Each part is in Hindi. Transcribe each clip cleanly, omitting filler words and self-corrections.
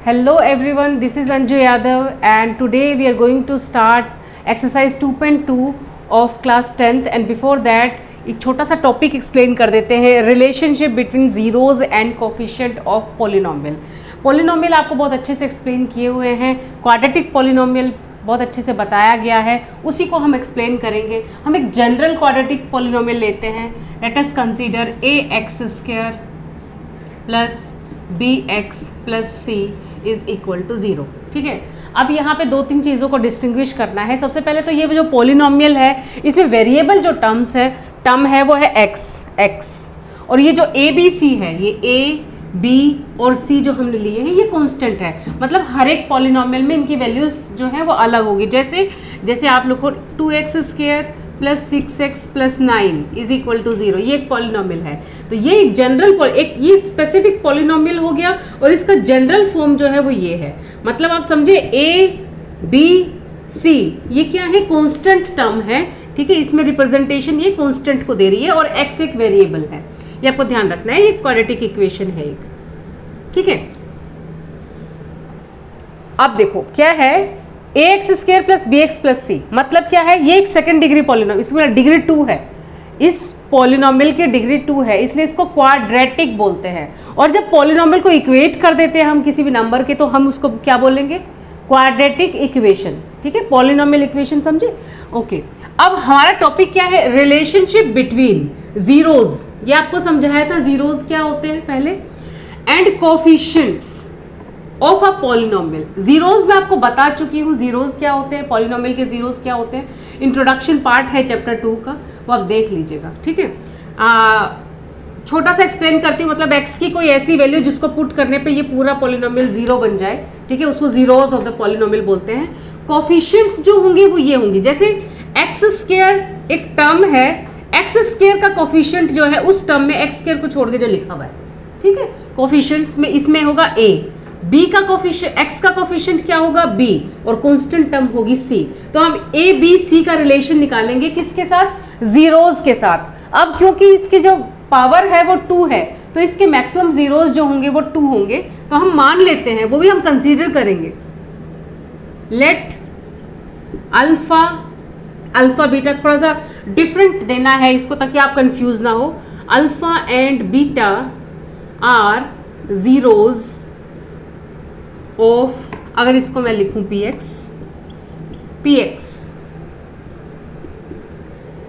Hello everyone, this is Anju Yadav and today we are going to start exercise 2.2 of class 10th and before that एक छोटा सा टॉपिक एक्सप्लेन कर देते हैं relationship between zeros and coefficient of polynomial. Polynomial आपको बहुत अच्छे से एक्सप्लेन किए हुए हैं, क्वाड्रेटिक पॉलिनोमियल बहुत अच्छे से बताया गया है, उसी को हम एक्सप्लेन करेंगे। हम एक जनरल क्वाड्रेटिक पॉलिनोमियल लेते हैं। Let us consider ax² plus bx plus c is equal to 0। ठीक है, अब यहाँ पे दो तीन चीज़ों को डिस्टिंग्विश करना है। सबसे पहले तो ये जो पॉलिनोमियल है इसमें वेरिएबल जो टर्म है वो है x और ये जो a b c है, ये a b और c जो हमने लिए हैं ये कांस्टेंट है। मतलब हर एक पॉलिनोमियल में इनकी वैल्यूज जो है वो अलग होगी। जैसे आप लोग को 2x² plus 6x plus 9 is equal to 0, ये एक पॉलिनोमियल है। तो ये एक जनरल ये स्पेसिफिक पॉलिनोमियल हो गया और इसका जनरल फॉर्म जो है वो ये है। मतलब आप समझे a b c ये क्या है, कांस्टेंट टर्म है। ठीक है, इसमें रिप्रेजेंटेशन ये कांस्टेंट को दे रही है और x एक वेरिएबल है, ये आपको ध्यान रखना है। ये क्वाड्रेटिक इक्वेशन है एक। ठीक है, अब देखो क्या है ax² plus bx plus c, मतलब क्या है, ये एक सेकंड डिग्री पॉलिनोमियल, इसमें डिग्री 2 है। इस पॉलिनोमियल की डिग्री 2 है, इसलिए इसको क्वाड्रेटिक बोलते हैं। और जब पॉलिनोमियल को इक्वेट कर देते हैं हम किसी भी नंबर के, तो हम उसको क्या बोलेंगे, क्वाड्रेटिक इक्वेशन। ठीक है, पॉलिनोमियल इक्वेशन समझे। ओके, अब हमारा टॉपिक क्या है, रिलेशनशिप बिटवीन जीरोज। ये आपको समझाया था जीरोज क्या होते हैं पहले, and coefficients of a polynomial. Zeros मैं आपको बता चुकी हूँ, जीरोज क्या होते हैं, पॉलिनोमियल के जीरोज क्या होते हैं। इंट्रोडक्शन पार्ट है चैप्टर 2 का, वो आप देख लीजिएगा। ठीक है, छोटा सा एक्सप्लेन करती हूँ। मतलब x की कोई ऐसी वैल्यू जिसको पुट करने पे ये पूरा पॉलिनोमियल 0 बन जाए, ठीक है, उसको जीरोज ऑफ द पॉलिनोमियल बोलते हैं। कोफिशिएंट्स जो होंगे वो ये होंगी, जैसे x² एक टर्म है, x² का कोफिशिएंट जो है उस टर्म में x² को छोड़ के जो लिखा हुआ है। ठीक है, कोफिशिएंट्स में इसमें होगा a, b का कोफिशिएंट, x का कोफिशिएंट क्या होगा b और कांस्टेंट टर्म होगी c। तो हम a b c का रिलेशन निकालेंगे किसके साथ, जीरोज के साथ। अब क्योंकि इसकी जो पावर है वो 2 है, तो इसके मैक्सिमम जीरोज जो होंगे वो 2 होंगे। तो हम मान लेते हैं, वो भी हम कंसीडर करेंगे, लेट अल्फा बीटा, थोड़ा सा डिफरेंट देना है इसको ताकि आप कंफ्यूज ना हो। Alpha and beta are zeros of, अगर इसको मैं लिखूं px।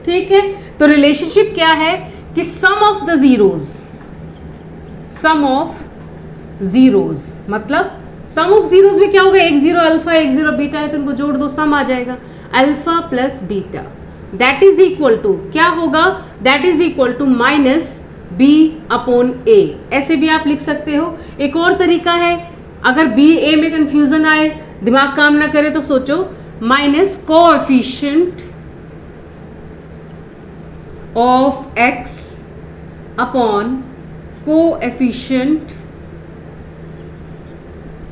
ठीक है, तो रिलेशनशिप क्या है कि सम ऑफ जीरोज, मतलब सम ऑफ जीरोज में क्या होगा, एक जीरो अल्फा एक जीरो बीटा है, तो इनको जोड़ दो, सम आ जाएगा alpha plus beta. That is equal to क्या होगा, that is equal to minus b upon a। ऐसे भी आप लिख सकते हो। एक और तरीका है, अगर b a में कंफ्यूजन आए, दिमाग काम ना करे, तो सोचो minus coefficient of x upon coefficient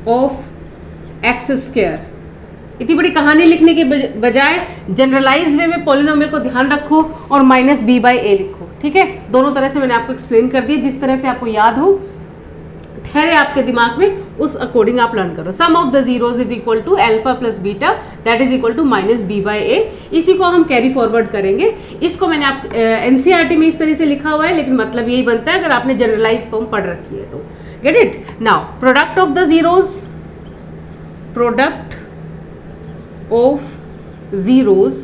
of x²। इतनी बड़ी कहानी लिखने के बजाय जनरलाइज वे में पॉलिनोमियल को ध्यान रखो और माइनस b बाई a लिखो। ठीक है, दोनों तरह से मैंने आपको एक्सप्लेन कर दिया, जिस तरह से आपको याद हो, ठहरे आपके दिमाग में, उस अकॉर्डिंग आप लर्न करो। Sum of the zeros is equal to alpha plus beta, that is equal to minus b by a। इसी को हम कैरी फॉरवर्ड करेंगे। इसको मैंने आप एनसीईआरटी में इस तरह से लिखा हुआ है, लेकिन मतलब यही बनता है अगर आपने जनरलाइज फॉर्म पढ़ रखी है तो। Get it. Now product of the zeros, product of zeros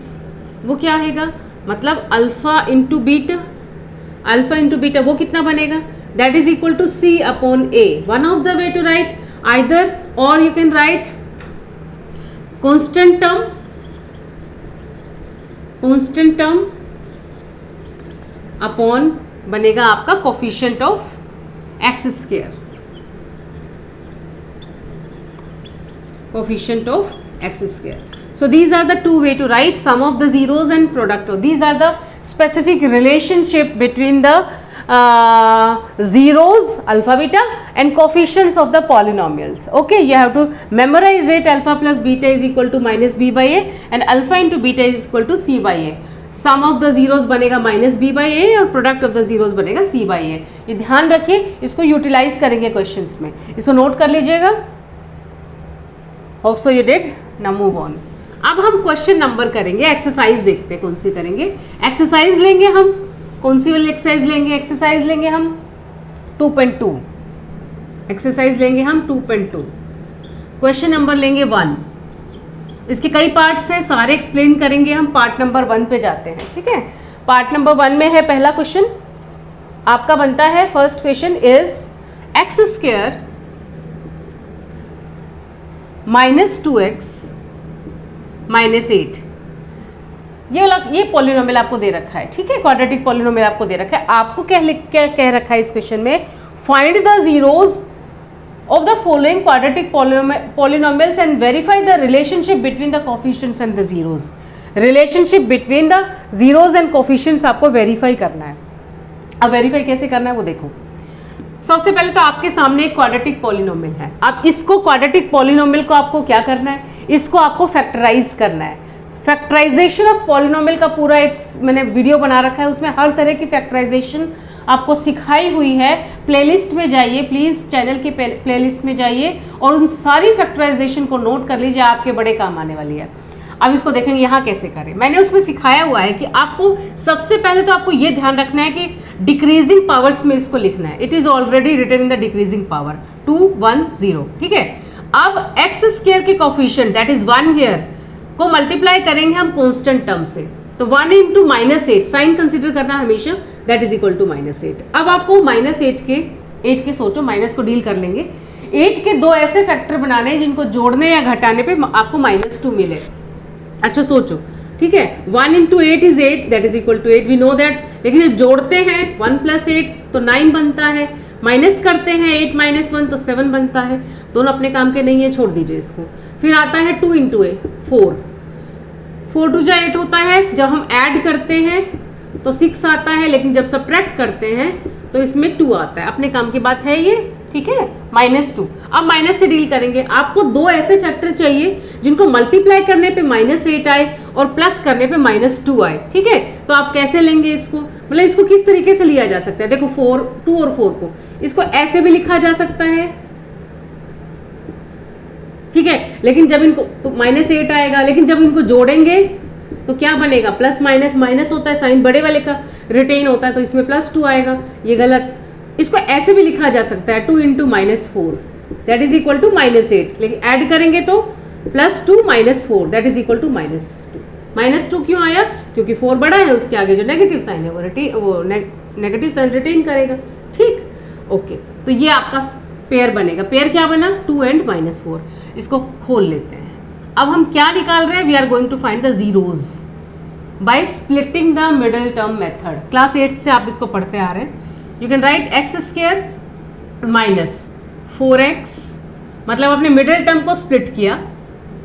वो क्या आएगा, मतलब अल्फा इंटू बीटा, वो कितना बनेगा, that is equal to c upon a। One of the way to write either, और you can write constant term upon बनेगा आपका coefficient of x², coefficient of x²। So these are the two way to write sum of the zeros and product of. These are the specific relationship between the zeros alpha beta and coefficients of the polynomials. Okay, you have to memorize it. Alpha plus beta is equal to minus b by a and alpha into beta is equal to c by a. Sum of the zeros बनेगा माइनस बी बाई ए और प्रोडक्ट ऑफ द जीरोज बनेगा सी बाई ए। ये ध्यान रखिए, इसको यूटिलाइज करेंगे क्वेश्चंस में, इसको नोट कर लीजिएगा। Hope so you did. Now move on. अब हम क्वेश्चन नंबर करेंगे, एक्सरसाइज देखते हैं कौन सी करेंगे। एक्सरसाइज लेंगे हम, कौन सी वाली एक्सरसाइज लेंगे? एक्सरसाइज लेंगे हम 2.2, एक्सरसाइज लेंगे हम 2.2। क्वेश्चन नंबर लेंगे 1। इसके कई पार्ट्स हैं, सारे एक्सप्लेन करेंगे हम। पार्ट नंबर 1 पे जाते हैं, ठीक है। पार्ट नंबर 1 में है पहला क्वेश्चन आपका बनता है, first question is x square -2x -8। ये पॉलिनोमियल आपको दे रखा है, ठीक है, क्वाड्रेटिक पॉलिनोमियल आपको दे रखा है। आपको क्या कह रखा है इस क्वेश्चन में? Find the zeros of the following quadratic polynomials and verify the relationship between the coefficients and the zeros। relationship between the zeros and coefficients आपको verify करना है। अब verify कैसे करना है वो देखो। सबसे पहले तो आपके सामने एक क्वाड्रेटिक पॉलिनोमियल है। अब इसको क्वाड्रेटिक पॉलिनोमियल को आपको क्या करना है? इसको आपको फैक्टराइज करना है। फैक्टराइजेशन ऑफ पॉलिनोमियल का पूरा एक मैंने वीडियो बना रखा है, उसमें हर तरह की फैक्टराइजेशन आपको सिखाई हुई है। प्लेलिस्ट में जाइए प्लीज़, चैनल की प्लेलिस्ट में जाइए और उन सारी फैक्टराइजेशन को नोट कर लीजिए, आपके बड़े काम आने वाली है। अब इसको देखेंगे यहाँ कैसे करें। मैंने उसमें सिखाया हुआ है कि आपको सबसे पहले तो आपको ये ध्यान रखना है कि डिक्रीजिंग पावर्स में इसको लिखना है। It is already written in the decreasing power 2 1 0, ठीक है। अब एक्स स्क्वायर के कोफिशिएंट दैट इज 1 हियर को मल्टीप्लाई करेंगे हम कांस्टेंट टर्म से, तो 1 इंटू -8 साइन कंसिडर करना हमेशा, दैट इज इक्वल टू -8। अब आपको -8 के सोचो, माइनस को डील कर लेंगे। 8 के दो ऐसे फैक्टर बनाने हैं जिनको जोड़ने या घटाने पे आपको -2 मिले। अच्छा सोचो, ठीक है। 1 into 8 is 8, that is equal to 8, we know that. लेकिन जब जोड़ते हैं 1 + 8 तो 9 बनता है, माइनस करते हैं 8 - 1 तो 7 बनता है। दोनों अपने काम के नहीं है, छोड़ दीजिए इसको। फिर आता है 2 इंटू 8 4, 4 2 जा 8 होता है। जब हम ऐड करते हैं तो 6 आता है, लेकिन जब सब्ट्रैक्ट करते हैं तो इसमें 2 आता है। अपने काम की बात है ये, ठीक है। -2। अब माइनस से डील करेंगे। आपको दो ऐसे फैक्टर चाहिए जिनको मल्टीप्लाई करने पे -8 आए और प्लस करने पे -2 आए, ठीक है। तो आप कैसे लेंगे इसको, मतलब इसको किस तरीके से लिया जा सकता है? देखो 2 और 4 को इसको ऐसे भी लिखा जा सकता है, ठीक है। लेकिन जब इनको तो -8 आएगा, लेकिन जब इनको जोड़ेंगे तो क्या बनेगा? प्लस माइनस, माइनस होता है साइन बड़े वाले का रिटेन होता है, तो इसमें +2 आएगा। ये गलत। इसको ऐसे भी लिखा जा सकता है 2 into -4 that is equal to -8, लेकिन ऐड करेंगे तो +2 - 4 दैट इज इक्वल टू -2। -2 क्यों आया? क्योंकि 4 बड़ा है, उसके आगे जो नेगेटिव साइन है वो नेगेटिव साइन रिटेन करेगा, ठीक। ओके, तो ये आपका पेयर बनेगा। पेयर क्या बना? 2 एंड -4। इसको खोल लेते हैं। अब हम क्या निकाल रहे हैं? We are going to find the zeros by splitting the middle term method. Class 8 से आप इसको पढ़ते आ रहे हैं। You can write X square -4x, मतलब आपने मिडिल टर्म को स्प्लिट किया,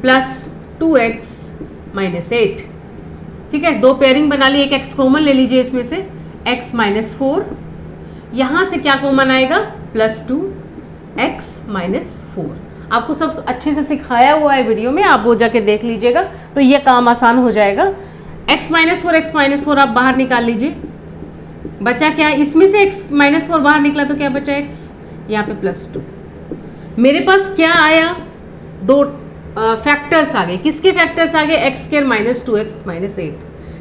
+2x -8, ठीक है। दो पेयरिंग बना ली, एक एक्स कॉमन ले लीजिए इसमें से, x -4, यहां से क्या कॉमन आएगा? +2x -4। आपको सब अच्छे से सिखाया हुआ है वीडियो में, आप वो जाके देख लीजिएगा तो ये काम आसान हो जाएगा। x -4 आप बाहर निकाल लीजिए। बचा क्या? इसमें से x -4 बाहर निकला तो क्या बचा? x, यहाँ पे +2। मेरे पास क्या आया? दो फैक्टर्स आ गए। किसके फैक्टर्स आ गए? x² -2x -8,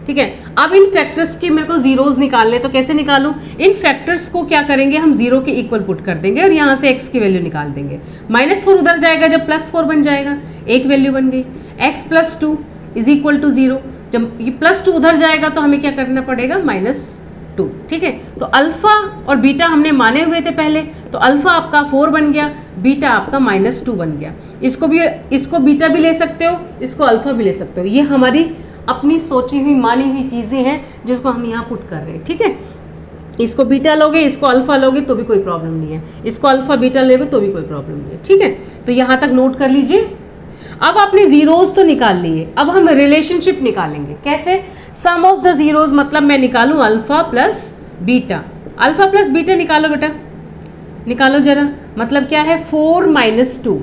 ठीक है। अब इन फैक्टर्स के मेरे को जीरोज निकालने, तो कैसे निकालूं? इन फैक्टर्स को क्या करेंगे हम? 0 के इक्वल पुट कर देंगे और यहाँ से x की वैल्यू निकाल देंगे। -4 उधर जाएगा, जब +4 बन जाएगा, एक वैल्यू बन गई। x +2 is equal to 0। जब ये +2 उधर जाएगा तो हमें क्या करना पड़ेगा? -2, ठीक है। तो अल्फा और बीटा हमने माने हुए थे पहले, तो अल्फा आपका 4 बन गया, बीटा आपका -2 बन गया। इसको बीटा भी ले सकते हो, इसको अल्फा भी ले सकते हो। ये हमारी अपनी सोची हुई मानी हुई चीज़ें हैं जिसको हम यहाँ पुट कर रहे हैं, ठीक है। इसको बीटा लोगे, इसको अल्फा लोगे तो भी कोई प्रॉब्लम नहीं है, इसको अल्फा बीटा लोगे तो भी कोई प्रॉब्लम नहीं है, ठीक है। तो यहाँ तक नोट कर लीजिए। अब आपने जीरोज तो निकाल लिए, अब हम रिलेशनशिप निकालेंगे। कैसे? सम ऑफ द जीरोज, मतलब मैं निकालूं alpha plus beta. Alpha plus beta निकालो बेटा, निकालो जरा। मतलब क्या है? 4 - 2।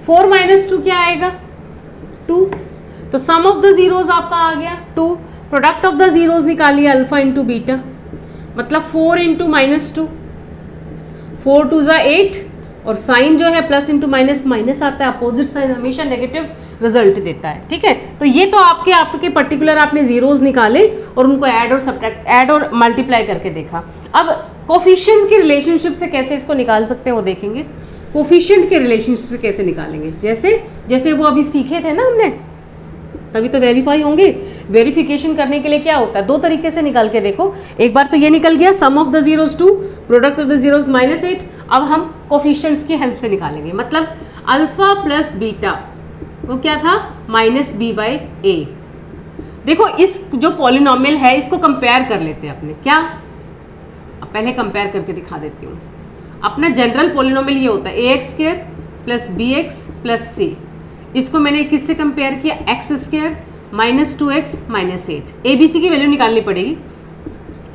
4 - 2 क्या आएगा? 2। तो सम ऑफ द जीरोज आपका आ गया 2। प्रोडक्ट ऑफ द जीरोज निकालिए अल्फा इंटू बीटा, मतलब 4 इंटू -2, 4 2 ज़ा 8 और साइन जो है प्लस इंटू माइनस माइनस आता है, अपोजिट साइन हमेशा नेगेटिव रिजल्ट देता है, ठीक है। तो ये तो आपके पर्टिकुलर आपने जीरोज निकाले और उनको ऐड और सब्ट्रैक्ट, ऐड और मल्टीप्लाई करके देखा। अब कोफिशिएंट्स की रिलेशनशिप से कैसे इसको निकाल सकते हैं वो देखेंगे। कोफिशिएंट के रिलेशनशिप से कैसे निकालेंगे, जैसे वो अभी सीखे थे ना हमने, तभी तो वेरीफाई होंगे। वेरिफिकेशन करने के लिए क्या होता है, दो तरीके से निकाल के देखो। एक बार तो ये निकल गया sum of the zeros 2, product of the zeros -8। अब हम कोफिशिएंट्स की हेल्प से निकालेंगे, मतलब अल्फा प्लस बीटा वो क्या था -b/a। देखो इस जो पॉलिनोमियल है इसको कंपेयर कर लेते हैं अपने, क्या अब पहले कंपेयर करके दिखा देती हूँ। अपना जनरल पॉलिनोमियल ये होता है ax² plus bx plus c। इसको मैंने किससे कंपेयर किया, x² -2x -8। a b c की वैल्यू निकालनी पड़ेगी।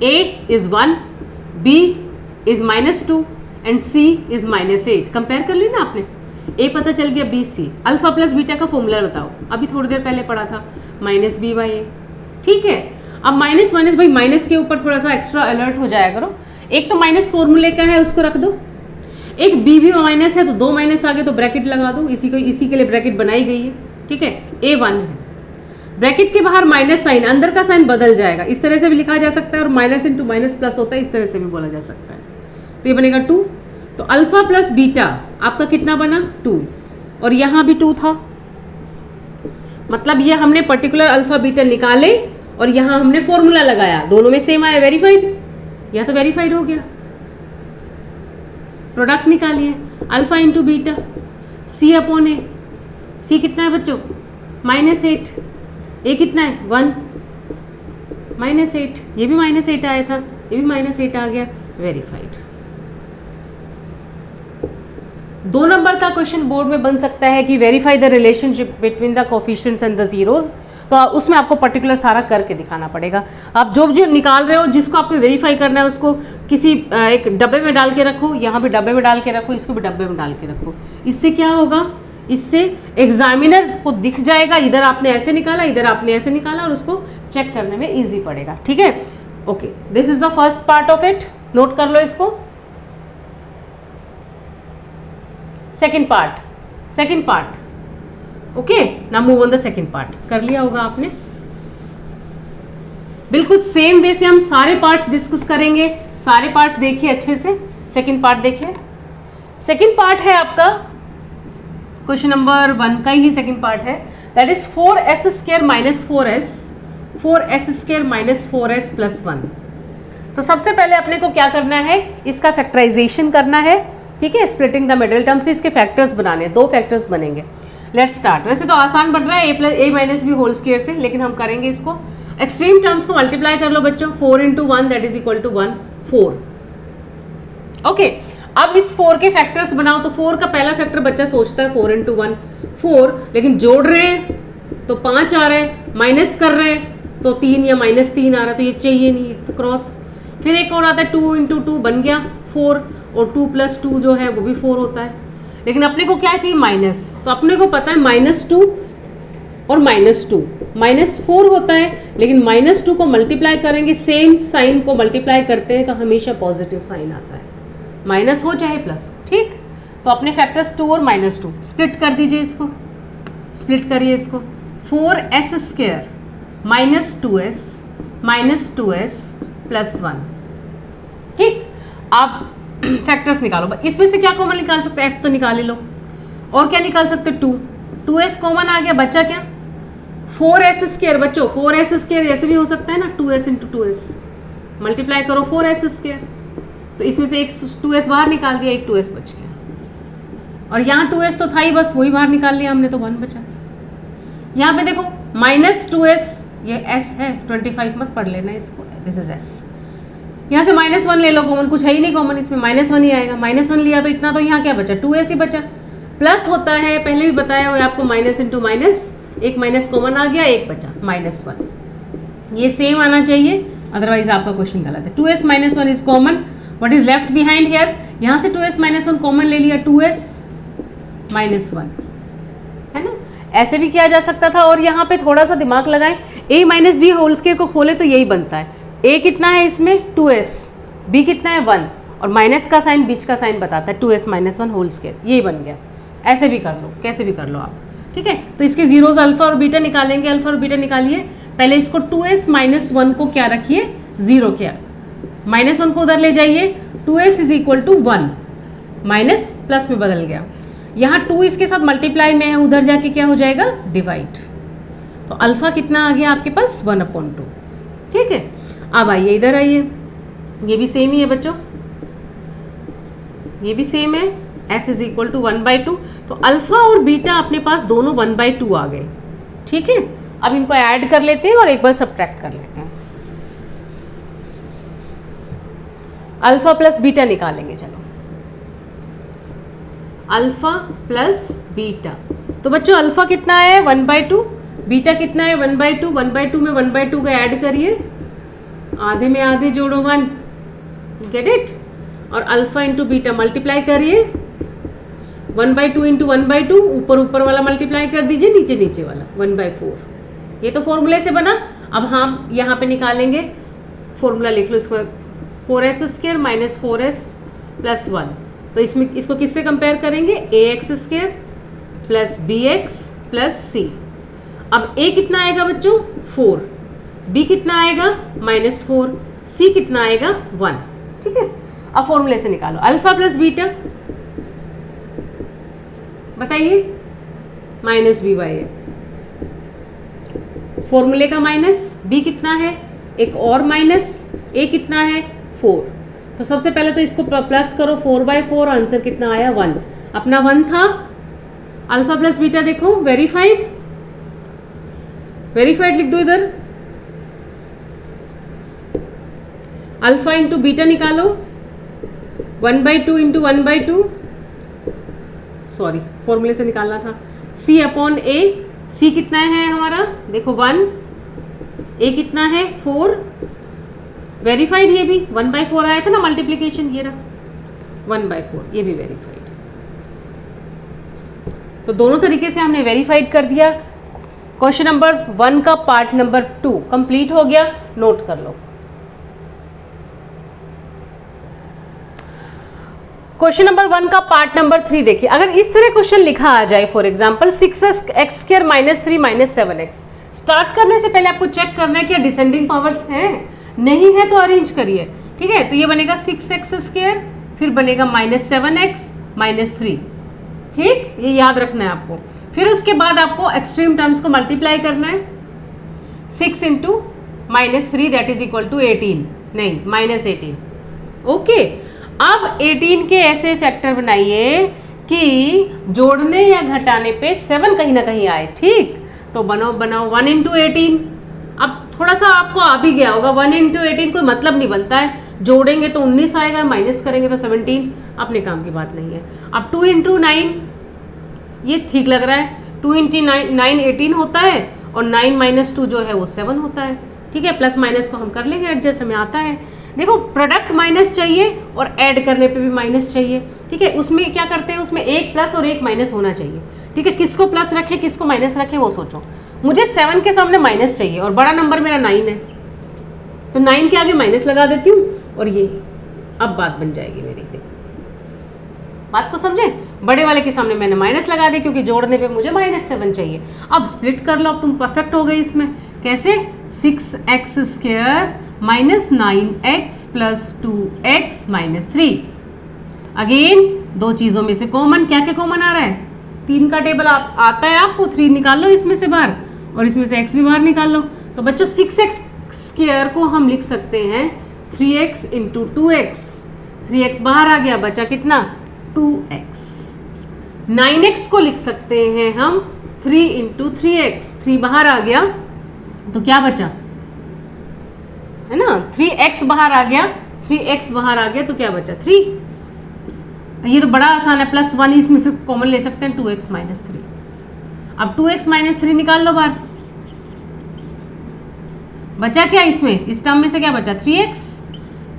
a is 1, b is -2 and c is -8। Compare कर ली ना आपने, a पता चल गया, b c। Alpha plus beta का फॉर्मूला बताओ, अभी थोड़ी देर पहले पढ़ा था, -b/a, ठीक है। अब माइनस भाई माइनस के ऊपर थोड़ा सा एक्स्ट्रा अलर्ट हो जाया करो। एक तो माइनस फॉर्मूले का है उसको रख दो, एक b भी माइनस है तो 2 माइनस आगे तो ब्रैकेट लगा दो, इसी के लिए ब्रैकेट बनाई गई है, ठीक है। a1 है, ब्रैकेट के बाहर माइनस साइन, अंदर का साइन बदल जाएगा, इस तरह से भी लिखा जा सकता है, और माइनस इंटू माइनस प्लस होता है, इस तरह से भी बोला जा सकता है। तो ये बनेगा 2। तो अल्फा प्लस बीटा आपका कितना बना 2, और यहाँ भी 2 था, मतलब ये हमने पर्टिकुलर अल्फा बीटा निकाले और यहाँ हमने फॉर्मूला लगाया, दोनों में सेम आया, वेरीफाइड। या तो वेरीफाइड हो गया। प्रोडक्ट निकालिए, alpha into beta c/a। c कितना है बच्चों -8, a कितना है 1, -8, ये भी -8 आया था, ये भी -8 आ गया, वेरीफाइड। 2 नंबर का क्वेश्चन बोर्ड में बन सकता है कि verify the relationship between the coefficients and the zeros. तो उसमें आपको पर्टिकुलर सारा करके दिखाना पड़ेगा। आप जो निकाल रहे हो, जिसको आपको वेरीफाई करना है उसको किसी एक डब्बे में डाल के रखो, यहाँ भी डब्बे में डाल के रखो, इसको भी डब्बे में डाल के रखो। इससे क्या होगा, इससे एग्जामिनर को दिख जाएगा इधर आपने ऐसे निकाला, इधर आपने ऐसे निकाला, और उसको चेक करने में ईजी पड़ेगा, ठीक है। Okay, this is the first part of it, note कर लो इसको। Second part okay, now move on the second part. कर लिया होगा आपने, बिल्कुल सेम वे से हम सारे पार्ट्स डिस्कस करेंगे। सारे पार्ट्स देखिए अच्छे से, सेकेंड पार्ट देखिए। सेकेंड पार्ट है आपका क्वेश्चन नंबर 1 का ही सेकेंड पार्ट है, that is 4s² - 4s² - 4s+1। तो सबसे पहले अपने को क्या करना है, इसका फैक्टराइजेशन करना है, ठीक है। स्प्लिटिंग द मिडिल टर्म से इसके फैक्टर्स बनाने, 2 फैक्टर्स बनेंगे। Let's start. वैसे तो आसान बढ़ रहा है a - b² से, लेकिन हम करेंगे इसको एक्सट्रीम टर्म्स को मल्टीप्लाई कर लो बच्चों। 4 × 1 that is equal to 1, 4। Okay, अब इस 4 के फैक्टर्स बनाओ। तो 4 का पहला फैक्टर बच्चा सोचता है 4 × 1 4, लेकिन जोड़ रहे हैं तो 5 आ रहा है, माइनस कर रहे हैं तो 3 या -3 आ रहा है, तो ये चाहिए नहीं, तो क्रॉस। फिर एक और आता है 2 × 2 बन गया 4, और 2 + 2 जो है वो भी 4 होता है, लेकिन अपने को क्या चाहिए माइनस। तो अपने को पता है -2 और -2 -4 होता है, लेकिन -2 को मल्टीप्लाई करेंगे, सेम साइन को मल्टीप्लाई करते हैं तो हमेशा पॉजिटिव साइन आता है, माइनस हो चाहे प्लस हो, ठीक। तो अपने फैक्टर्स 2 और -2 स्प्लिट कर दीजिए, इसको स्प्लिट करिए इसको। 4s² - 2s + 1, ठीक। आप फैक्टर्स निकालो, इसमें से क्या कॉमन निकाल सकते हैं, s तो निकाल ही लो, और क्या निकाल सकते हैं 2s कॉमन आ गया, बच्चा क्या 4s² बच्चों, 4s² ऐसे भी हो सकता है ना, 2s × 2s मल्टीप्लाई करो 4s², तो इसमें से एक 2s बाहर निकाल दिया, एक 2s बच गया, और यहाँ 2s तो था ही, बस वही बाहर निकाल लिया हमने, तो 1 बचा। यहाँ पे देखो -2s, ये s है, 25 मत पढ़ लेना इसको, दिस इज s। यहाँ से -1 ले लो कॉमन, कुछ है ही नहीं कॉमन इसमें, -1 ही आएगा, -1 लिया तो इतना, तो यहाँ क्या बचा 2s ही बचा। प्लस होता है, पहले भी बताया हुआ आपको, माइनस इंटू माइनस, एक माइनस कॉमन आ गया, एक बचा -1, ये सेम आना चाहिए, अदरवाइज आपका क्वेश्चन गलत है। 2s - 1 is common, what is left behind here, यहाँ से 2s - 1 कॉमन ले लिया, 2s - 1 है ना, ऐसे भी किया जा सकता था। और यहाँ पे थोड़ा सा दिमाग लगाएं, a - b होल स्क्वायर को खोले तो यही बनता है, a कितना है इसमें 2s, b कितना है 1, और माइनस का साइन बीच का साइन बताता है 2s माइनस 1 होल स्क्वायर, ये बन गया। ऐसे भी कर लो, कैसे भी कर लो आप, ठीक है। तो इसके जीरोज अल्फा और बीटा निकालेंगे, अल्फा और बीटा निकालिए। पहले इसको 2s माइनस 1 को क्या रखिए, 0 किया, माइनस 1 को उधर ले जाइए, 2s is equal to 1, minus plus में बदल गया। यहाँ 2 इसके साथ मल्टीप्लाई में है, उधर जाके क्या हो जाएगा, डिवाइड। तो अल्फा कितना आ गया आपके पास, 1/2, ठीक है। अब आइए इधर आइए, ये भी सेम ही है बच्चों, ये भी सेम है, s इज इक्वल टू 1/2। तो अल्फा और बीटा अपने पास दोनों 1/2 आ गए, ठीक है। अब इनको ऐड कर लेते हैं और एक बार सब्ट्रैक्ट कर लेते हैं। अल्फा प्लस बीटा निकालेंगे, चलो अल्फा प्लस बीटा। तो बच्चों अल्फा कितना है 1/2, बीटा कितना है 1/2, 1/2 में 1/2 का ऐड करिए, आधे में आधे जोड़ो 1, गेट इट। और अल्फा इंटू बीटा मल्टीप्लाई करिए, 1/2 इंटू 1/2, ऊपर ऊपर वाला मल्टीप्लाई कर दीजिए, नीचे नीचे वाला 1/4। ये तो फॉर्मूले से बना। अब हम यहाँ पे निकालेंगे, फॉर्मूला लिख लो इसको, 4s square minus 4s plus 1। तो इसमें इसको किससे कंपेयर करेंगे, ax square plus bx plus c। अब a कितना आएगा बच्चों 4, b कितना आएगा -4, c कितना आएगा 1, ठीक है। अब फॉर्मूले से निकालो, अल्फा प्लस बीटा बताइए, माइनस बी बाई ए, फॉर्मूले का माइनस, b कितना है, एक और माइनस, a कितना है 4। तो सबसे पहले तो इसको प्लस करो, 4/4, आंसर कितना आया 1, अपना 1 था। अल्फा प्लस बीटा देखो, वेरीफाइड, वेरीफाइड लिख दो इधर। अल्फा इंटू बीटा निकालो, 1/2 इंटू 1/2, सॉरी फॉर्मूले से निकालना था, c अपॉन a, c कितना है हमारा देखो 1, a कितना है 4, वेरीफाइड, ये भी 1/4 आया था ना मल्टीप्लीकेशन, ये रहा 1/4, ये भी वेरीफाइड। तो दोनों तरीके से हमने वेरीफाइड कर दिया। क्वेश्चन नंबर 1 का पार्ट नंबर 2 कंप्लीट हो गया, नोट कर लो। क्वेश्चन नंबर 1 का पार्ट नंबर 3 देखिए, अगर इस तरह क्वेश्चन लिखा आ जाए, for example 6x square minus 3 minus 7x, start करने से पहले आपको चेक करना है कि डिसेंडिंग पावर्स है, नहीं है तो अरेंज करिए, ठीक है। तो ये बनेगा 6x स्क्वायर, फिर बनेगा -7x -3, ठीक, ये याद रखना है आपको। फिर उसके बाद आपको एक्सट्रीम टर्म्स को मल्टीप्लाई करना है, 6 into -3 that is equal to 18, नहीं -18, ओके। अब 18 के ऐसे फैक्टर बनाइए कि जोड़ने या घटाने पे 7 कहीं ना कहीं आए, ठीक। तो बनाओ 1 इंटू 18। अब थोड़ा सा आपको आ भी गया होगा, 1 इंटू 18 कोई मतलब नहीं बनता है, जोड़ेंगे तो 19 आएगा, माइनस करेंगे तो 17, अपने काम की बात नहीं है। अब 2 इंटू 9, ये ठीक लग रहा है, 2 इंटू 9 18 होता है, और 9 माइनस 2 जो है वो 7 होता है, ठीक है। प्लस माइनस को हम कर लेंगे एडजस्ट, हमें आता है। देखो प्रोडक्ट माइनस चाहिए और ऐड करने पे भी माइनस चाहिए, ठीक है। उसमें क्या करते हैं, उसमें एक प्लस और एक माइनस होना चाहिए, ठीक है। किसको प्लस रखे किसको माइनस रखे वो सोचो। मुझे 7 के सामने माइनस चाहिए और बड़ा नंबर मेरा 9 है, तो 9 के आगे माइनस लगा देती हूँ, और ये अब बात बन जाएगी मेरी। बात को समझे, बड़े वाले के सामने मैंने माइनस लगा दी क्योंकि जोड़ने पे मुझे -7 चाहिए। अब स्प्लिट कर लो, अब तुम परफेक्ट हो गए इसमें। कैसे, 6x square minus 9x plus 2x minus 3। Again दो चीज़ों में से कॉमन, क्या क्या कॉमन आ रहा है, 3 का टेबल आता है आपको, 3 निकाल लो इसमें से बाहर, और इसमें से x भी बाहर निकाल लो। तो बच्चों 6x स्क्वायर को हम लिख सकते हैं 3x इंटू 2x, 3x बाहर आ गया, बचा कितना 2x। 9x को लिख सकते हैं हम 3 इंटू 3x, 3 बाहर आ गया तो क्या बचा, है ना, 3x बाहर आ गया, 3x बाहर आ गया तो क्या बचा 3। ये तो बड़ा आसान है, +1 इसमें से कॉमन ले सकते हैं, 2x माइनस 3। अब 2x माइनस 3 निकाल लो बाहर, बचा क्या इसमें, इस टर्म में से क्या बचा 3x,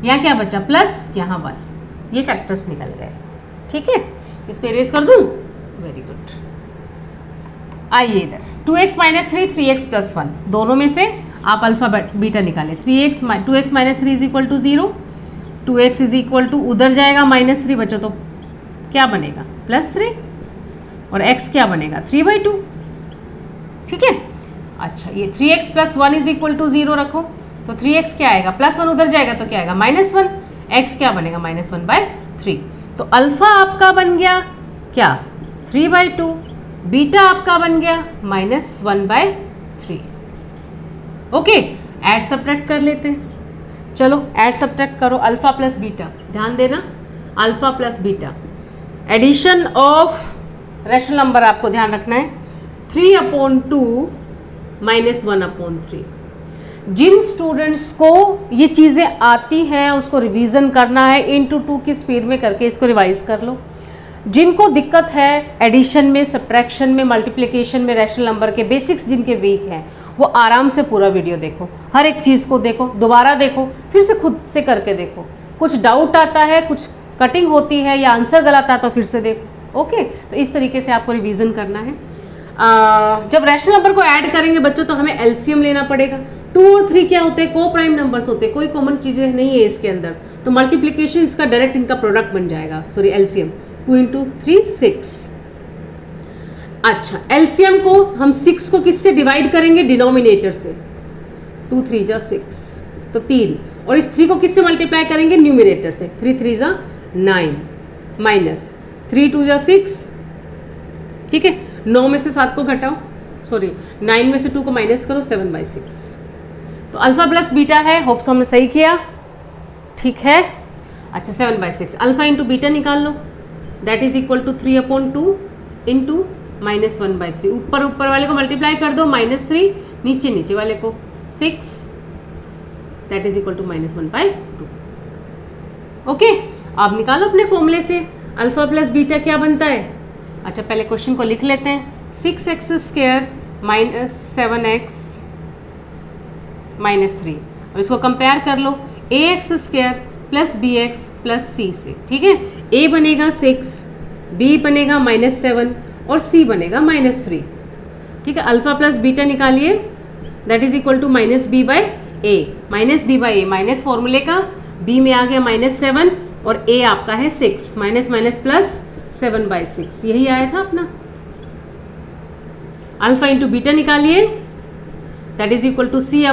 यहाँ क्या बचा प्लस, यहाँ 1, ये फैक्टर्स निकल गए, ठीक है। इसको इरेज कर दूं, वेरी गुड। आइए इधर 2x माइनस 3, 3x प्लस 1, दोनों में से आप अल्फा बीटा निकालें। 2x minus 3 is equal to 0, 2x is equal to, उधर जाएगा -3 बच्चों, तो क्या बनेगा +3, और x क्या बनेगा 3/2। ठीक है, अच्छा ये 3x + 1 इज इक्वल टू 0 रखो, तो 3x क्या आएगा, +1 उधर जाएगा तो क्या आएगा -1, x क्या बनेगा -1/3। तो अल्फा आपका बन गया क्या 3/2, बीटा आपका बन गया -1/3। ओके, ऐड सब्ट्रैक्ट कर लेते हैं, चलो ऐड सब्ट्रैक्ट करो, अल्फा प्लस बीटा, ध्यान देना alpha plus beta, addition of rational number आपको ध्यान रखना है 3/2 -1/3। जिन स्टूडेंट्स को ये चीज़ें आती हैं उसको रिवीजन करना है, इंटू 2 की स्पीड में करके इसको रिवाइज कर लो। जिनको दिक्कत है एडिशन में, सब्ट्रैक्शन में, मल्टीप्लिकेशन में, रैशनल नंबर के बेसिक्स जिनके वीक हैं, वो आराम से पूरा वीडियो देखो, हर एक चीज़ को देखो, दोबारा देखो, फिर से खुद से करके देखो। कुछ डाउट आता है, कुछ कटिंग होती है या आंसर गलत आता है तो फिर से देखो। ओके, तो इस तरीके से आपको रिवीजन करना है। जब रैशनल नंबर को ऐड करेंगे बच्चों तो हमें एलसीएम लेना पड़ेगा। 2 और 3 क्या होते हैं, को प्राइम नंबर्स होते हैं, कोई कॉमन चीज़ें नहीं है इसके अंदर, तो मल्टीप्लिकेशन इसका डायरेक्ट इनका प्रोडक्ट बन जाएगा, सॉरी एलसीएम। 2 × 3 6। अच्छा, एलसीएम को हम 6 को किससे डिवाइड करेंगे, डिनोमिनेटर से, 2 3 जा 6 तो 3, और इस 3 को किससे मल्टीप्लाई करेंगे, न्यूमिनेटर से, 3 3 जा 9 माइनस 3 2 जा 6। ठीक है, 9 में से 7 को घटाओ, सॉरी 9 में से 2 को माइनस करो, 7/6। तो अल्फा प्लस बीटा है, होप्स हमने सही किया, ठीक है। अच्छा 7/6, अल्फा इंटू बीटा निकाल लो, that is equal to 3/2 into -1/3। ऊपर वाले को मल्टीप्लाई कर दो, -3, नीचे वाले को 6, that is equal to -1/2। Okay, आप निकालो अपने फॉर्मूले से अल्फा प्लस बीटा क्या बनता है। अच्छा पहले क्वेश्चन को लिख लेते हैं, 6x² -7x -3, और इसको कंपेयर कर लो ax² + bx + c से। ठीक है, a बनेगा 6, b बनेगा -7 और c बनेगा -3। ठीक है, अल्फा प्लस बीटा निकालिए, that is equal to -b/a, -b/a, minus फॉर्मूले का, b में आ गया -7 और a आपका है 6, माइनस माइनस प्लस 7/6, यही आया था अपना। अल्फा इंटू बीटा निकालिए, that is equal to c/a,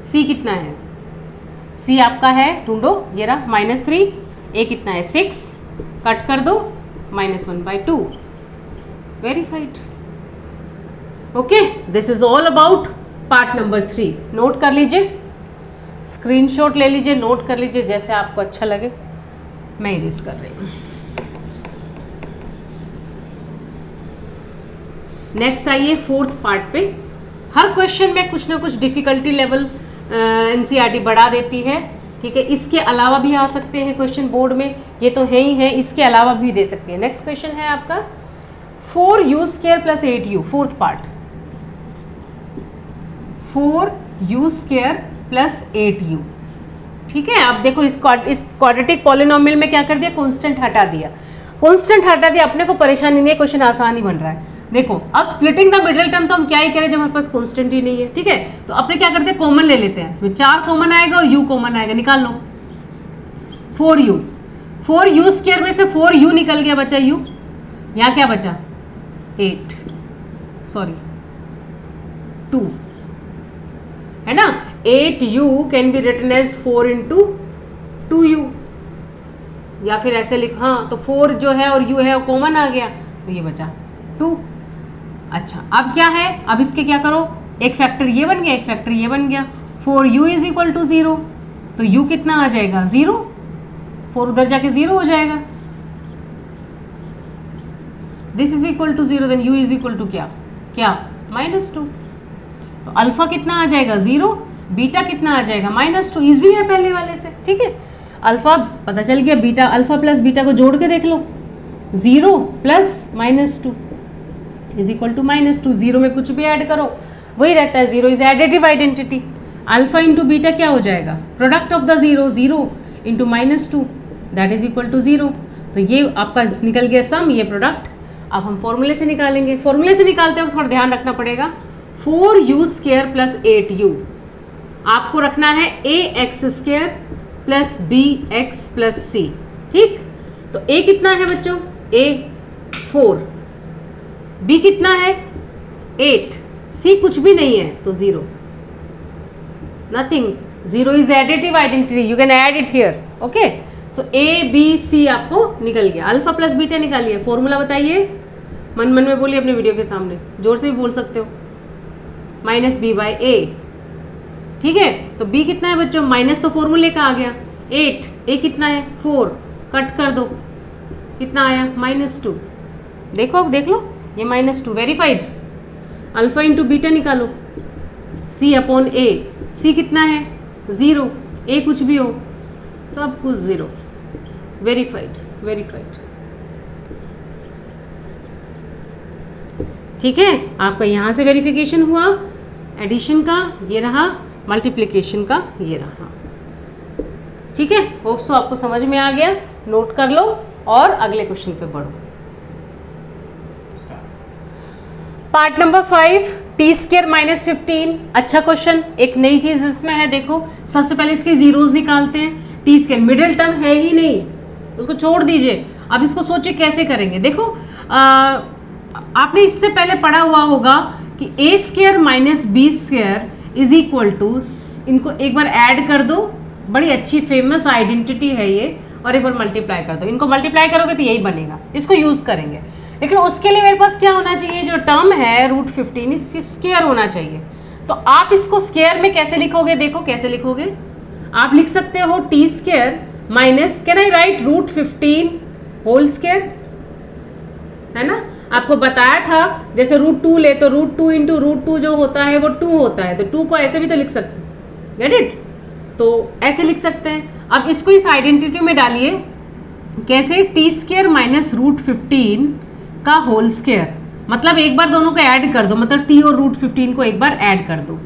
c कितना है, c आपका है, ढूंढो, ये रहा -3, a कितना है 6, कट कर दो, -1/2, verified. Okay, this is all about part number 3। Note कर लीजिए, स्क्रीनशॉट ले लीजिए, नोट कर लीजिए, जैसे आपको अच्छा लगे। मैं इरेज कर रही हूँ। नेक्स्ट आइए 4th पार्ट पे। हर क्वेश्चन में कुछ ना कुछ डिफिकल्टी लेवल एनसीईआरटी बढ़ा देती है। ठीक है, इसके अलावा भी आ सकते हैं क्वेश्चन बोर्ड में, ये तो है ही है, इसके अलावा भी दे सकते हैं। नेक्स्ट क्वेश्चन है आपका 4u² + 8u, 4th part, 4u² + 8u। ठीक है, आप देखो इस क्वाड्रेटिक पॉलिनोमियल में क्या कर दिया, कांस्टेंट हटा दिया, कांस्टेंट हटा दिया, अपने को परेशानी नहीं है, क्वेश्चन आसान ही बन रहा है। देखो अब स्प्लिटिंग द मिडिल टर्म तो हम क्या ही करें जब हमारे पास कांस्टेंट ही नहीं है। ठीक है, तो अपने क्या करते हैं, कॉमन ले लेते हैं, इसमें 4 कॉमन आएगा और u कॉमन आएगा, निकाल लो 4u, 4u² में से 4u निकल गया, बचा u, यहाँ क्या बचा 8, सॉरी 2 है ना, 8u can be written as 4 × 2u, या फिर ऐसे लिख, हाँ तो 4 जो है और u है वो कॉमन आ गया, तो ये बचा 2। अच्छा अब क्या है, अब इसके क्या करो, एक फैक्टर ये बन गया, एक फैक्टर ये बन गया, 4u इज इक्वल टू 0, तो u कितना आ जाएगा 0, 4 उधर जाके 0 हो जाएगा, this is equal to 0, then u is equal to क्या -2, तो अल्फा कितना आ जाएगा 0, बीटा कितना आ जाएगा -2, इजी है पहले वाले से। ठीक है, अल्फा पता चल गया, बीटा, अल्फा प्लस बीटा को जोड़ के देख लो, 0 + -2 इज इक्वल टू -2, 0 में कुछ भी ऐड करो वही रहता है, 0 is additive identity. Alpha into beta क्या हो जाएगा, product of the 0, 0 into -2 that is equal to 0, तो ये आपका निकल गया सम, ये प्रोडक्ट। अब हम फॉर्मूले से निकालेंगे, फॉर्मूले से निकालते वक्त थोड़ा ध्यान रखना पड़ेगा, 4u² + 8u, आपको रखना है ax² plus B X plus C. ठीक, तो ए कितना है बच्चों, ए 4, बी कितना है 8, सी कुछ भी नहीं है तो 0, nothing, 0 is additive identity, you can add it here. Okay, so a b c आपको निकल गया। अल्फा प्लस बीटा निकालिए, फॉर्मूला बताइए, मन मन में बोलिए अपने वीडियो के सामने, जोर से भी बोल सकते हो, माइनस बी बाई ए। ठीक है, तो b कितना है बच्चों, माइनस तो फॉर्मूले का आ गया 8, a कितना है 4, कट कर दो, कितना आया -2। देखो देख लो, ये -2 वेरीफाइड। अल्फा इंटू बीटा निकालो, c अपॉन a, c कितना है 0, a कुछ भी हो सब कुछ 0, वेरीफाइड वेरीफाइड। ठीक है, आपका यहाँ से वेरिफिकेशन हुआ, एडिशन का ये रहा, मल्टीप्लिकेशन का ये रहा। ठीक है, होप सो आपको समझ में आ गया, नोट कर लो और अगले क्वेश्चन पे बढ़ो। Part number 5, T square minus 15। अच्छा क्वेश्चन, एक नई चीज इसमें है, देखो सबसे पहले इसके जीरोस निकालते हैं। टी स्क्वायर मिडिल टर्म है ही नहीं, उसको छोड़ दीजिए, अब इसको सोचिए कैसे करेंगे। देखो आपने इससे पहले पढ़ा हुआ होगा कि A square minus B square is equal to, इनको एक बार ऐड कर दो, बड़ी अच्छी फेमस आइडेंटिटी है ये, और एक बार मल्टीप्लाई कर दो, इनको मल्टीप्लाई करोगे तो यही बनेगा, इसको यूज करेंगे। लेकिन उसके लिए मेरे पास क्या होना चाहिए, जो टर्म है √15 इसकी स्क्वायर होना चाहिए। तो आप इसको स्क्वायर में कैसे लिखोगे, देखो कैसे लिखोगे, आप लिख सकते हो T square minus, can I write √15 whole square, है ना। आपको बताया था जैसे √2 ले तो √2 इंटू √2 जो होता है वो 2 होता है, तो 2 को ऐसे भी तो लिख सकते हैं, गेट इट, तो ऐसे लिख सकते हैं। अब इसको इस आइडेंटिटी में डालिए, कैसे, टी स्क्वायर माइनस √15 का होल स्क्वायर, मतलब एक बार दोनों को ऐड कर दो, मतलब टी और √15 को एक बार ऐड कर दो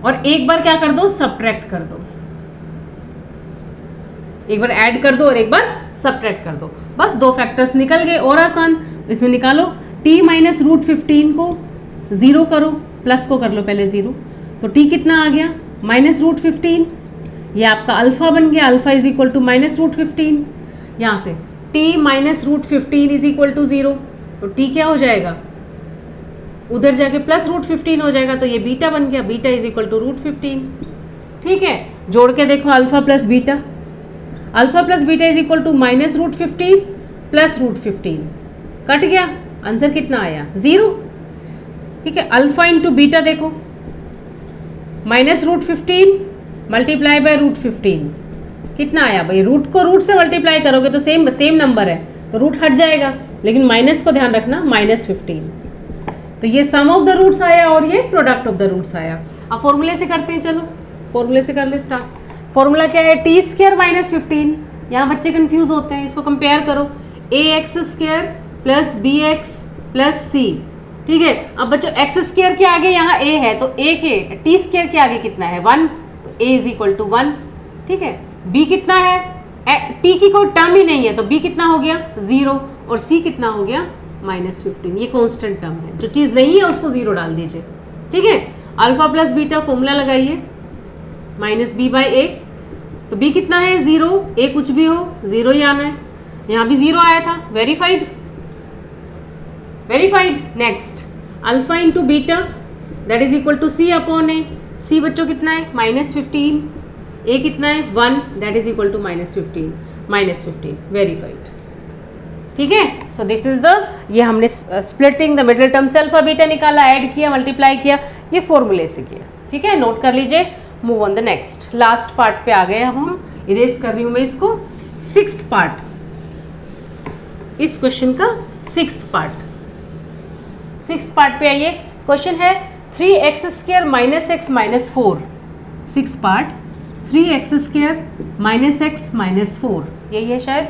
और एक बार क्या कर दो, सब्ट्रैक्ट कर दो, एक बार ऐड कर दो और एक बार सब्ट्रैक्ट कर दो, बस 2 फैक्टर्स निकल गए। और आसान, इसमें निकालो t माइनस √15 को 0 करो, प्लस को कर लो पहले 0, तो t कितना आ गया माइनस √15, ये आपका अल्फा बन गया, alpha is equal to minus √15। यहाँ से t minus √15 is equal to 0, तो t क्या हो जाएगा, उधर जाके प्लस √15 हो जाएगा, तो ये बीटा बन गया, बीटा इज इक्वल टू √15। ठीक है, जोड़ के देखो alpha plus beta, alpha plus beta is equal to minus √15 plus √15, cut गया, आंसर कितना आया 0। ठीक है, अल्फा इंटू बीटा देखो, माइनस √15 मल्टीप्लाई बाय √15 कितना आया भाई, रूट को रूट से मल्टीप्लाई करोगे तो सेम नंबर है, तो रूट हट जाएगा, लेकिन माइनस को ध्यान रखना, -15, तो ये सम ऑफ द रूट्स आया और ये प्रोडक्ट ऑफ द रूट्स आया। अब फॉर्मूले से करते हैं, चलो फॉर्मूले से कर ले स्टार्ट। फॉर्मूला क्या है, टी स्क्वायर माइनस 15, यहाँ बच्चे कंफ्यूज होते हैं, इसको कंपेयर करो, A X square plus B X plus C. ठीक है, अब बच्चों एक्स स्क्वायर के आगे यहाँ ए है, तो ए के टी स्क्वायर के आगे कितना है 1, तो ए इज इक्वल टू 1। ठीक है, बी कितना है, टी की कोई टर्म ही नहीं है, तो बी कितना हो गया 0, और सी कितना हो गया -15, ये कांस्टेंट टर्म है, जो चीज़ नहीं है उसको 0 डाल दीजिए। ठीक है, अल्फा प्लस बीटा फॉर्मूला लगाइए, माइनस बी बाई ए, तो b कितना है 0, a कुछ भी हो 0 ही आना है, यहाँ भी 0 आया था, verified verified. Next alpha into beta that is equal to c upon a, c बच्चों कितना है -15, a कितना है 1 that is equal to -15 verified. ठीक है, सो दिस इज द, ये हमने स्प्लिटिंग द मिडिल टर्म से अल्फा बीटा निकाला, ऐड किया, मल्टीप्लाई किया, ये फॉर्मूले से किया। ठीक है, नोट कर लीजिए, move on the next, last part पे आ गए अब हम, इरेज कर रही हूं मैं इसको, 6th पार्ट, इस क्वेश्चन का 6th पार्ट पे आइए। क्वेश्चन है 3x² minus x minus 4, 6th part, 3x² minus x minus 4, यही है शायद,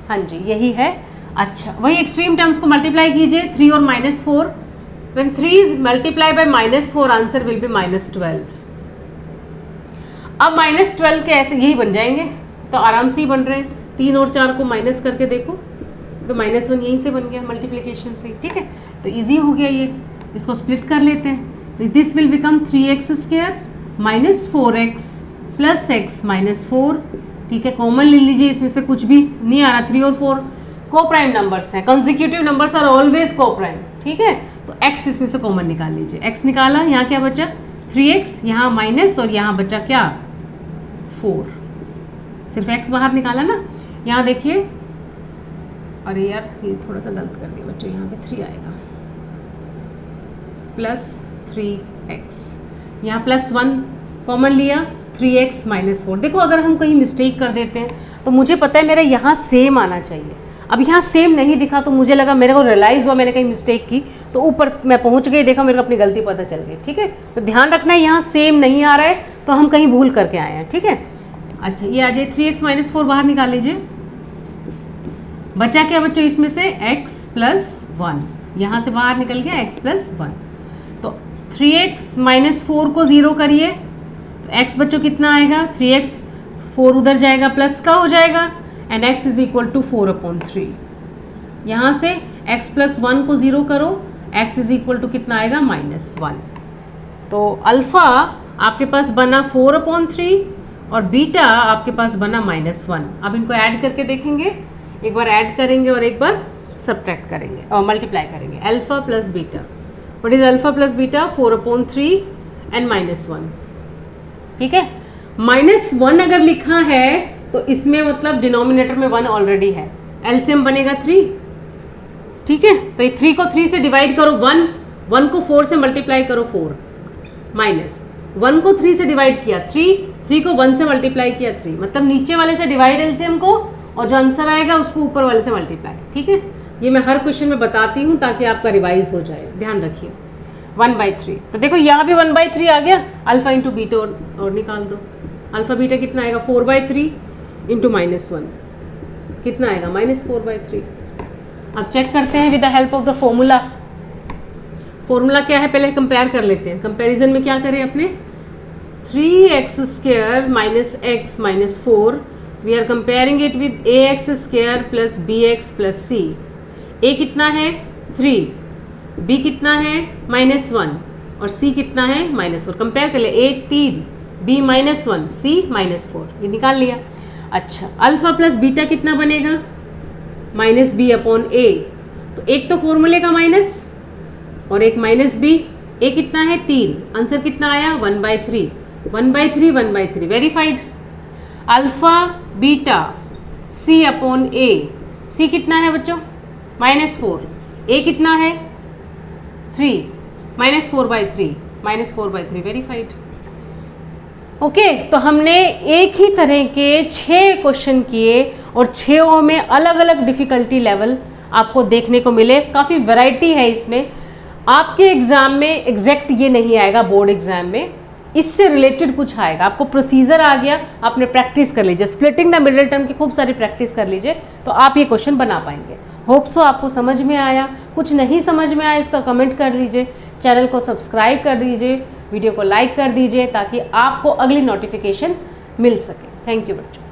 हाँ जी यही है। अच्छा, वही एक्सट्रीम टर्म्स को मल्टीप्लाई कीजिए, 3 और -4, when 3 is multiply by -4 answer will be -12। अब -12 के ऐसे यही बन जाएंगे, तो आराम से ही बन रहे हैं, 3 और 4 को माइनस करके देखो, तो -1 यहीं से बन गया मल्टीप्लिकेशन से। ठीक है, तो इजी हो गया ये, इसको स्प्लिट कर लेते हैं, तो this will become 3x² -4x plus x -4, ठीक है, कॉमन ले लीजिए, इसमें से कुछ भी नहीं आ रहा, 3 और 4 को प्राइम नंबर्स हैं, कंसेक्यूटिव नंबर्स आर ऑलवेज को प्राइम, ठीक है, तो x इसमें से कॉमन निकाल लीजिए, x निकाला, यहाँ क्या बचा 3x, यहाँ माइनस और यहाँ बचा क्या 4, सिर्फ x बाहर निकाला ना, यहाँ देखिए, अरे यार ये थोड़ा सा गलत कर दिया बच्चों, यहाँ पे 3 आएगा प्लस 3x, यहाँ +1 कॉमन लिया, 3x -4। देखो अगर हम कहीं मिस्टेक कर देते हैं तो मुझे पता है मेरा यहाँ सेम आना चाहिए, अब यहाँ सेम नहीं दिखा तो मुझे लगा, मेरे को रियलाइज़ हुआ मैंने कहीं मिस्टेक की, तो ऊपर मैं पहुँच गई, देखा मेरे को अपनी गलती पता चल गई, ठीक है, तो ध्यान रखना है यहाँ सेम नहीं आ रहा है तो हम कहीं भूल करके आए हैं, ठीक है। अच्छा ये आ जाए 3x -4 बाहर निकाल लीजिए, बचा क्या बच्चों इसमें से x + 1, यहाँ से बाहर निकल गया x + 1, तो 3x -4 को 0 करिए तो x बच्चों कितना आएगा 3x, 4 उधर जाएगा प्लस का हो जाएगा, एंड x = 4/3, यहाँ से x + 1 को 0 करो, x = कितना आएगा -1, तो अल्फ़ा आपके पास बना 4/3 और बीटा आपके पास बना -1। अब इनको ऐड करके देखेंगे, एक बार ऐड करेंगे और एक बार सब्ट्रैक्ट करेंगे और मल्टीप्लाई करेंगे, alpha plus beta, what is alpha plus beta 4/3 and -1, ठीक है, -1 अगर लिखा है तो इसमें मतलब डिनोमिनेटर में 1 ऑलरेडी है, एलसीएम बनेगा 3, ठीक है, तो ये 3 को 3 से डिवाइड करो 1 को 4 से मल्टीप्लाई करो 4, -1 को 3 से डिवाइड किया 3 को 1 से मल्टीप्लाई किया 3, मतलब नीचे वाले से डिवाइड एलसीएम को और जो आंसर आएगा उसको ऊपर वाले से मल्टीप्लाई, ठीक है, ये मैं हर क्वेश्चन में बताती हूँ ताकि आपका रिवाइज हो जाए, ध्यान रखिए। 1/3, तो देखो यहाँ भी 1/3 आ गया, अल्फा इंटू बीटा और निकाल दो, अल्फा बीटा कितना आएगा 4/3 इंटू -1 कितना आएगा -4/3। अब चेक करते हैं with the help of the formula, formula क्या है पहले कंपेयर कर लेते हैं, कंपैरिजन में क्या करें अपने 3x² - x -4, we are comparing it with ax² plus bx plus c, a कितना है 3, b कितना है -1 और c कितना है -4, कंपेयर कर ले, a 3, b -1, c -4, ये निकाल लिया। अच्छा अल्फा प्लस बीटा कितना बनेगा -b/a, तो एक तो फॉर्मूले का माइनस और एक -b, a कितना है 3, आंसर कितना आया 1/3 verified. Alpha beta c/a, c कितना है बच्चों -4, a कितना है 3, -4/3 वेरीफाइड। ओके, तो हमने एक ही तरह के 6 क्वेश्चन किए और 6 में अलग अलग डिफिकल्टी लेवल आपको देखने को मिले, काफ़ी वैरायटी है इसमें। आपके एग्जाम में एग्जैक्ट ये नहीं आएगा, बोर्ड एग्जाम में इससे रिलेटेड कुछ आएगा, आपको प्रोसीजर आ गया, आपने प्रैक्टिस कर लीजिए, स्प्लिटिंग द मिडिल टर्म की खूब सारी प्रैक्टिस कर लीजिए तो आप ये क्वेश्चन बना पाएंगे। होप सो आपको समझ में आया, कुछ नहीं समझ में आया इसका कमेंट कर लीजिए, चैनल को सब्सक्राइब कर दीजिए, वीडियो को लाइक कर दीजिए ताकि आपको अगली नोटिफिकेशन मिल सके। थैंक यू बच्चों।